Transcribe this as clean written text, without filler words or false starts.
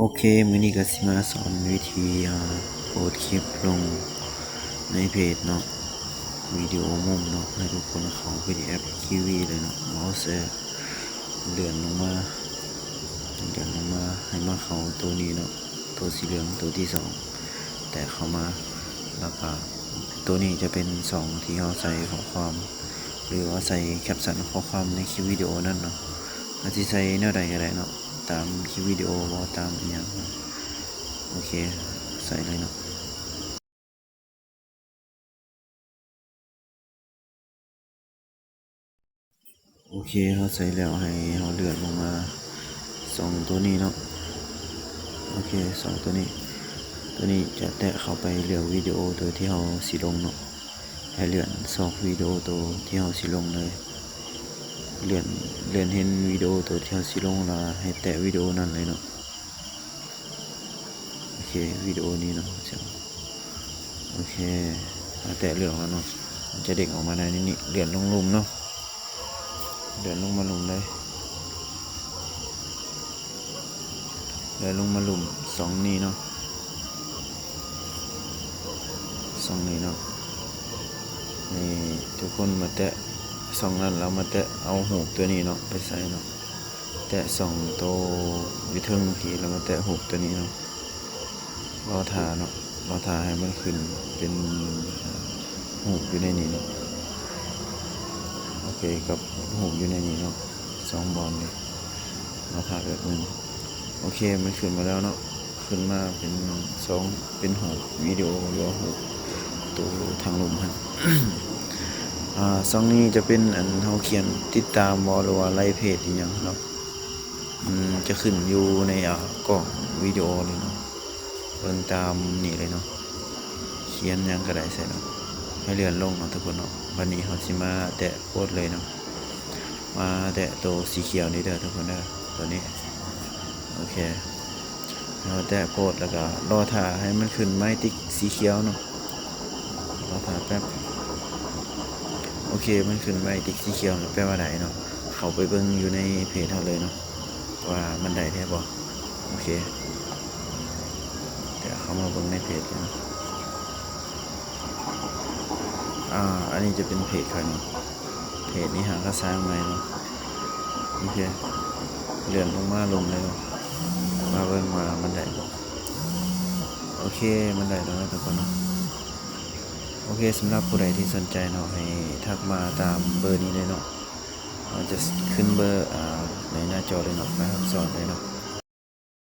โอเคมื้อนี้ก็สิมาสอนวิธีโพสต์คลิปลงในเพจเนาะวิดีโอมุมเนาะให้ทุกคนเข้าไปที่แอป Kiwi เลยเนาะเมาส์เลื่อนลงมาให้มาเข้าตัวนี้เนาะตัวสีเหลืองตัวที่สองแต่เข้ามาแล้วก็ตัวนี้จะเป็นสองที่เราใส่ข้อความหรือว่าใส่แคปชั่นข้อความในคลิปวิดีโอนั่นเนาะอาจจะใส่แนวใดก็ได้เนาะตามคลิปวิดีโอบ่ตามอีหยังโอเคใส่เลยเนาะโอเคเขาใส่แล้วให้เขาเลื่อนลงมาสองตัวนี้เนาะโอเคสองตัวนี้จะแตะเข้าไปเลือกวิดีโอตัวที่เขาสิลงเนาะให้เลื่อนซอกวิดีโอตัวที่เขาสิลงเลยเลื่อนเห็นวิดีโอตัวที่เขาสิลงแล้วให้แตะวิดีโอนั้นเลยเนาะโอเควิดีโอนี้เนาะโอเคแตะเลือกแล้วเนาะมันจะเด้งออกมาในนี้เลื่อนลงลุ่มเนาะเลื่อนลงมาลุ่มเลยเลื่อนลงมาลุ่มสองนี้เนาะสองนี้เนาะนี่ทุกคนมาแตะสองนั้นแล้วมาแตะเอาหูตัวนี้เนาะไปใส่เนาะแตะสองตัววิเทิงผีแล้วมาแตะหูตัวนี้เนาะรอทาเนาะรอทาให้มันขึ้นเป็นหูอยู่ในนี้เนาะโอเคกับหูอยู่ในนี้เนาะสองบอลนี่รอทาแบบนึงโอเคมันขึ้นมาแล้วเนาะขึ้นมาเป็นสองเป็นหูวิดีโอหรือหูตัวทางลมครับ ซองนี้จะเป็นอันเขาเขียนติดตามบอหรือว่าไลค์เพจอย่างเนาะจะขึ้นอยู่ในกล่องวิดีโอเลยเนาะเบิ่งตามนี่เลยเนาะเขียนยังก็ได้ใส่เนาะให้เลื่อนลงเนาะทุกคนเนาะวันนี้เขาสิมาแตะโพสเลยเนาะมาแตะตัวสีเขียวนี่เด้อทุกคนเด้อตัวนี้โอเคเราแตะโพสแล้วก็รอถ่าให้มันขึ้นไม้ติ๊กสีเขียวเนาะรอถ่าแป๊บโอเคมันขึ้นไม้ติ๊กสีเขียวแปลว่าได้เนาะเขาไปเบิ่งอยู่ในเพจเขาเลยเนาะว่ามันได้แท้บ่โอเคเดี๋ยวเข้ามาเบิ่งในเพจกันอันนี้จะเป็นเพจเขาเนาะเพจนี้หาก็สร้างใหม่เนาะโอเคเลื่อนลงมาลงเลยเนาะมาเบิ่งว่ามันได้บ่โอเคมันได้แล้วนะทุกคนเนาะโอเคสำหรับผู้ใดที่สนใจเนาะให้ทักมาตามเบอร์นี้เลยเนาะจะขึ้นเบอร์ในหน้าจอเลยเนาะนะครับสอนเลยเนาะ